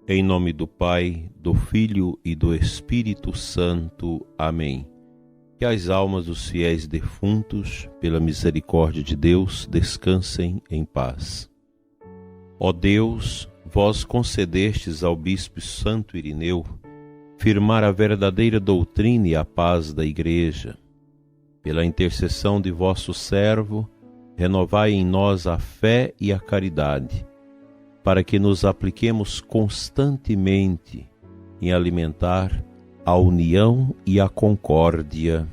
Em nome do Pai, do Filho e do Espírito Santo. Amém. Que as almas dos fiéis defuntos, pela misericórdia de Deus, descansem em paz. Ó Deus, vós concedestes ao Bispo Santo Irineu firmar a verdadeira doutrina e a paz da Igreja. Pela intercessão de vosso servo, renovai em nós a fé e a caridade, para que nos apliquemos constantemente em alimentar a união e a concórdia.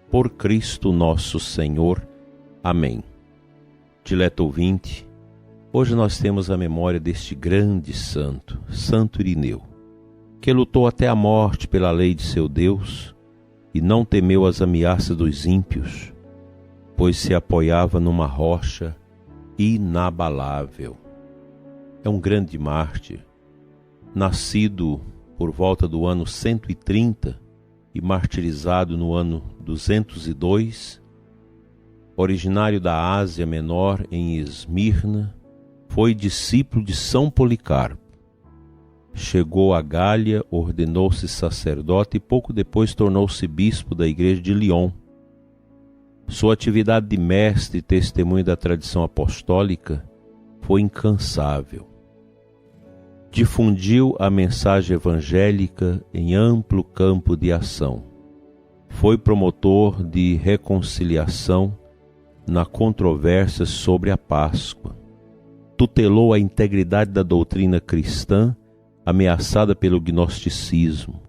Por Cristo nosso Senhor. Amém. Dileto ouvinte, hoje nós temos a memória deste grande santo, Santo Irineu, que lutou até a morte pela lei de seu Deus e não temeu as ameaças dos ímpios, pois se apoiava numa rocha inabalável. É um grande mártir, nascido por volta do ano 130 e martirizado no ano 202, originário da Ásia Menor em Esmirna, foi discípulo de São Policarpo. Chegou a Gália, ordenou-se sacerdote e pouco depois tornou-se bispo da igreja de Lyon. Sua atividade de mestre e testemunho da tradição apostólica foi incansável. Difundiu a mensagem evangélica em amplo campo de ação. Foi promotor de reconciliação na controvérsia sobre a Páscoa. Tutelou a integridade da doutrina cristã ameaçada pelo gnosticismo.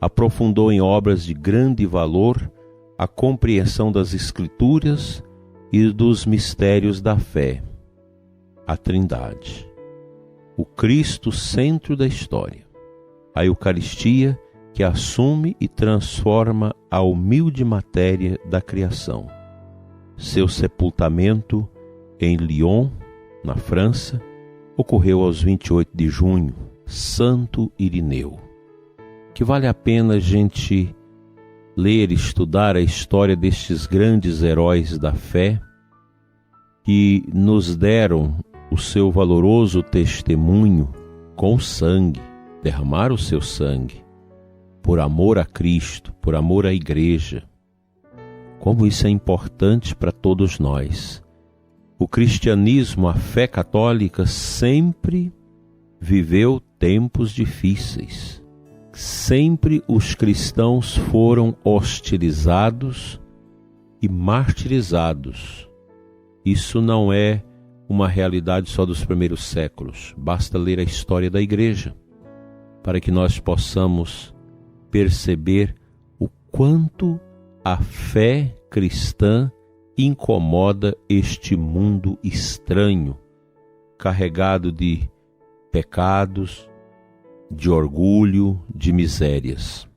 Aprofundou em obras de grande valor a compreensão das Escrituras e dos mistérios da fé, a Trindade, o Cristo centro da história, a Eucaristia que assume e transforma a humilde matéria da criação. Seu sepultamento em Lyon, na França, ocorreu aos 28 de junho, Santo Irineu. Que vale a pena a gente ler e estudar a história destes grandes heróis da fé que nos deram o seu valoroso testemunho com sangue, derramaram o seu sangue, por amor a Cristo, por amor à Igreja. Como isso é importante para todos nós. O cristianismo, a fé católica, sempre viveu tempos difíceis. Sempre os cristãos foram hostilizados e martirizados. Isso não é uma realidade só dos primeiros séculos. Basta ler a história da Igreja para que nós possamos perceber o quanto a fé cristã incomoda este mundo estranho, carregado de pecados, de orgulho, de misérias.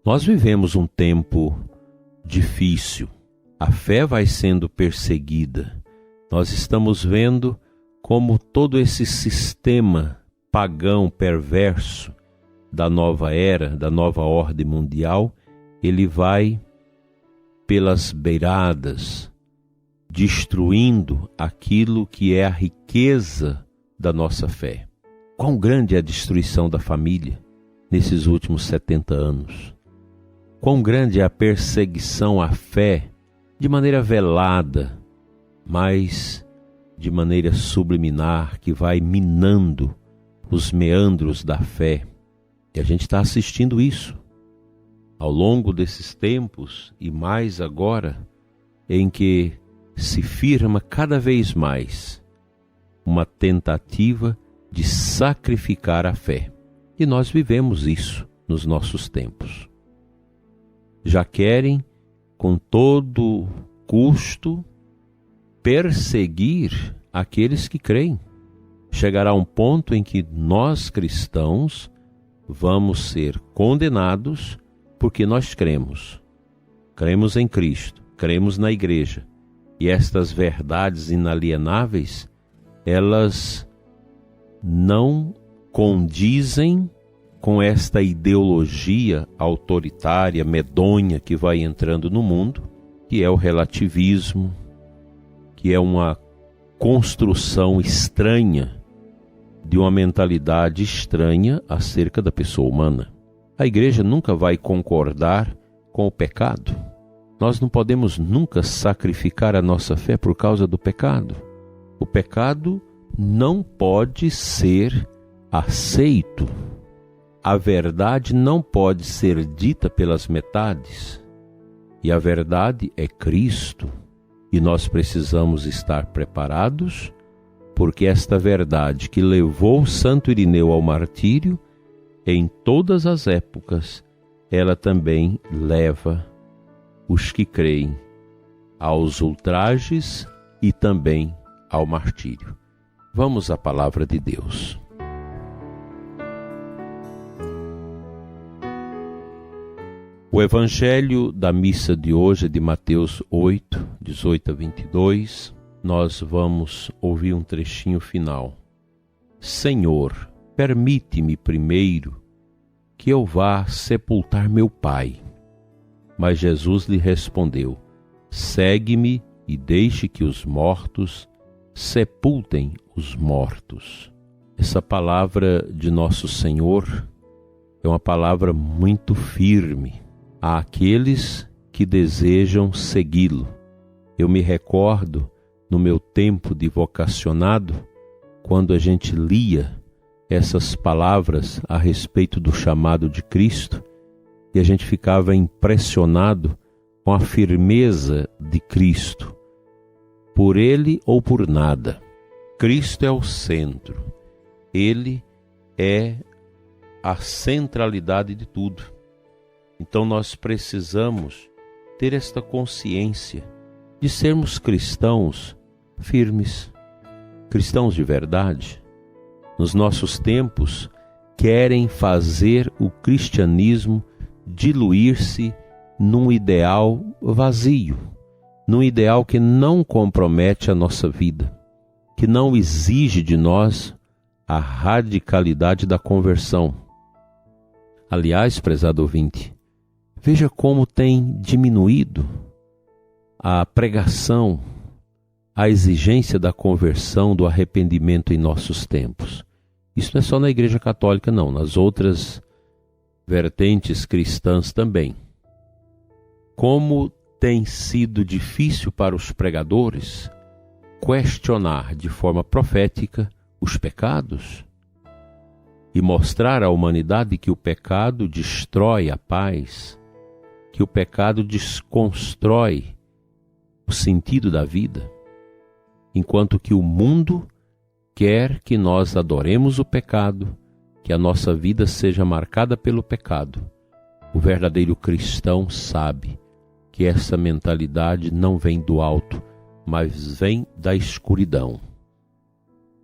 Nós vivemos um tempo difícil. A fé vai sendo perseguida. Nós estamos vendo como todo esse sistema pagão perverso da nova era, da nova ordem mundial, ele vai pelas beiradas, destruindo aquilo que é a riqueza da nossa fé. Quão grande é a destruição da família nesses últimos 70 anos. Quão grande é a perseguição à fé de maneira velada, mas de maneira subliminar, que vai minando os meandros da fé. E a gente está assistindo isso ao longo desses tempos e mais agora, em que se firma cada vez mais uma tentativa de sacrificar a fé. E nós vivemos isso nos nossos tempos. Já querem, com todo custo, perseguir aqueles que creem. Chegará um ponto em que nós cristãos vamos ser condenados porque nós cremos. Cremos em Cristo, cremos na Igreja. E estas verdades inalienáveis, elas não condizem com esta ideologia autoritária, medonha que vai entrando no mundo, que é o relativismo, que é uma construção estranha de uma mentalidade estranha acerca da pessoa humana. A igreja nunca vai concordar com o pecado. Nós não podemos nunca sacrificar a nossa fé por causa do pecado. O pecado não pode ser aceito. A verdade não pode ser dita pelas metades. E a verdade é Cristo. E nós precisamos estar preparados, porque esta verdade que levou Santo Irineu ao martírio, em todas as épocas, ela também leva os que creem aos ultrajes e também ao martírio. Vamos à palavra de Deus. O evangelho da missa de hoje é de Mateus 8, 18 a 22. Nós vamos ouvir um trechinho final. Senhor, permite-me primeiro que eu vá sepultar meu pai. Mas Jesus lhe respondeu: segue-me e deixe que os mortos sepultem os mortos. Essa palavra de Nosso Senhor é uma palavra muito firme àqueles que desejam segui-lo. Eu me recordo, no meu tempo de vocacionado, quando a gente lia essas palavras a respeito do chamado de Cristo, e a gente ficava impressionado com a firmeza de Cristo, por Ele ou por nada. Cristo é o centro, Ele é a centralidade de tudo. Então nós precisamos ter esta consciência de sermos cristãos firmes, cristãos de verdade. Nos nossos tempos, querem fazer o cristianismo diluir-se num ideal vazio, num ideal que não compromete a nossa vida, que não exige de nós a radicalidade da conversão. Aliás, prezado ouvinte, veja como tem diminuído a pregação, a exigência da conversão, do arrependimento em nossos tempos. Isso não é só na Igreja Católica, não, nas outras vertentes cristãs também. Como tem sido difícil para os pregadores questionar de forma profética os pecados e mostrar à humanidade que o pecado destrói a paz, que o pecado desconstrói o sentido da vida, enquanto que o mundo quer que nós adoremos o pecado, que a nossa vida seja marcada pelo pecado. O verdadeiro cristão sabe que essa mentalidade não vem do alto, mas vem da escuridão.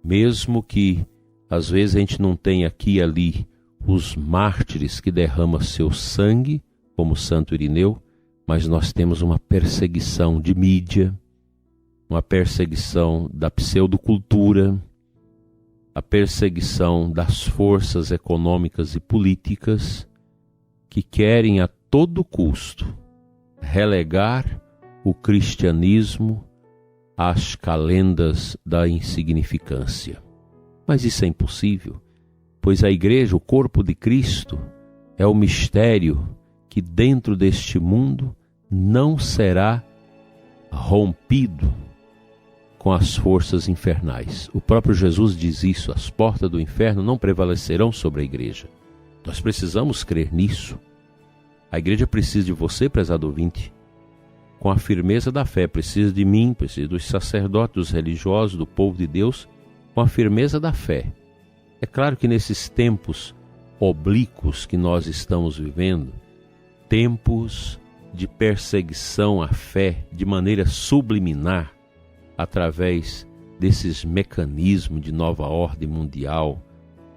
Mesmo que às vezes a gente não tenha aqui e ali os mártires que derramam seu sangue, como Santo Irineu, mas nós temos uma perseguição de mídia, uma perseguição da pseudocultura, a perseguição das forças econômicas e políticas que querem a todo custo relegar o cristianismo às calendas da insignificância. Mas isso é impossível, pois a igreja, o corpo de Cristo, é o mistério que dentro deste mundo não será rompido com as forças infernais. O próprio Jesus diz isso: as portas do inferno não prevalecerão sobre a igreja. Nós precisamos crer nisso. A igreja precisa de você, prezado ouvinte, com a firmeza da fé. Precisa de mim, precisa dos sacerdotes, dos religiosos, do povo de Deus, com a firmeza da fé. É claro que nesses tempos oblíquos que nós estamos vivendo, tempos de perseguição à fé de maneira subliminar, através desses mecanismos de nova ordem mundial,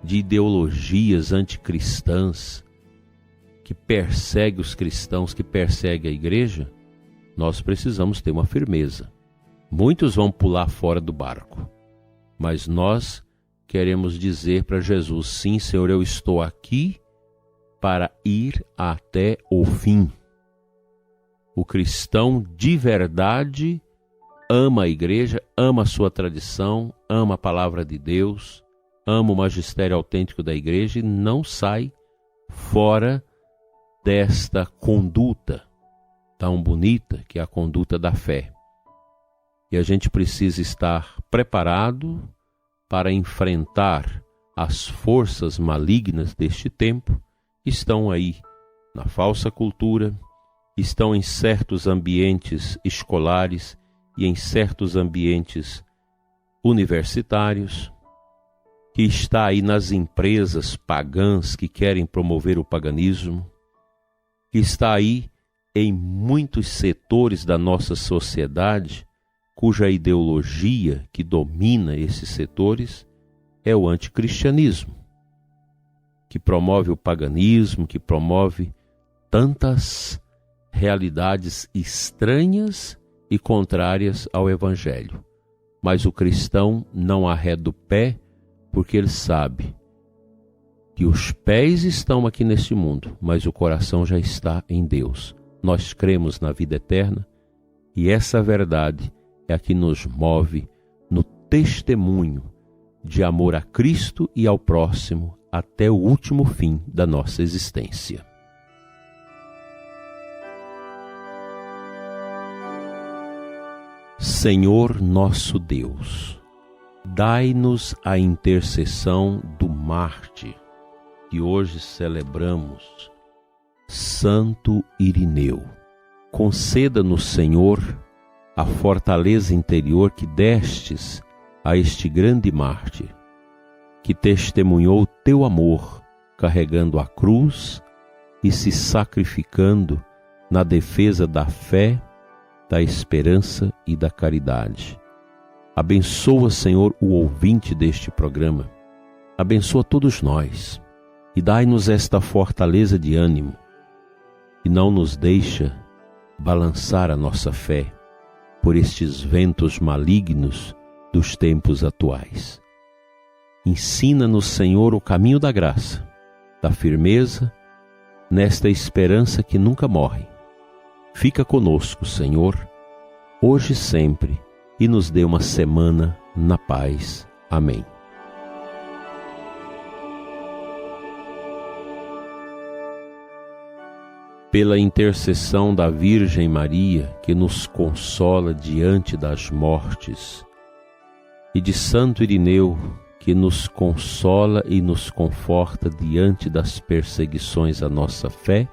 de ideologias anticristãs, que perseguem os cristãos, que perseguem a igreja, nós precisamos ter uma firmeza. Muitos vão pular fora do barco, mas nós queremos dizer para Jesus: sim, Senhor, eu estou aqui para ir até o fim. O cristão de verdade ama a igreja, ama a sua tradição, ama a palavra de Deus, ama o magistério autêntico da Igreja e não sai fora desta conduta tão bonita que é a conduta da fé. E a gente precisa estar preparado para enfrentar as forças malignas deste tempo. Estão aí na falsa cultura, estão em certos ambientes escolares e em certos ambientes universitários, que está aí nas empresas pagãs que querem promover o paganismo, que está aí em muitos setores da nossa sociedade, cuja ideologia que domina esses setores é o anticristianismo, que promove o paganismo, que promove tantas realidades estranhas e contrárias ao Evangelho. Mas o cristão não arreda o pé, porque ele sabe que os pés estão aqui neste mundo, mas o coração já está em Deus. Nós cremos na vida eterna e essa verdade é a que nos move no testemunho de amor a Cristo e ao próximo até o último fim da nossa existência. Senhor nosso Deus, dai-nos a intercessão do mártir que hoje celebramos, Santo Irineu. Conceda-nos, Senhor, a fortaleza interior que destes a este grande mártir, que testemunhou teu amor, carregando a cruz e se sacrificando na defesa da fé, da esperança e da caridade. Abençoa, Senhor, o ouvinte deste programa. Abençoa todos nós e dai-nos esta fortaleza de ânimo e não nos deixa balançar a nossa fé por estes ventos malignos dos tempos atuais. Ensina-nos, Senhor, o caminho da graça, da firmeza, nesta esperança que nunca morre. Fica conosco, Senhor, hoje e sempre, e nos dê uma semana na paz. Amém. Pela intercessão da Virgem Maria, que nos consola diante das mortes, e de Santo Irineu, que nos consola e nos conforta diante das perseguições à nossa fé,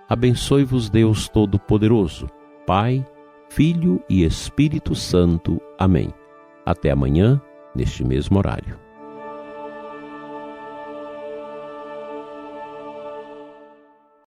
abençoe-vos Deus Todo-Poderoso, Pai, Filho e Espírito Santo. Amém. Até amanhã, neste mesmo horário.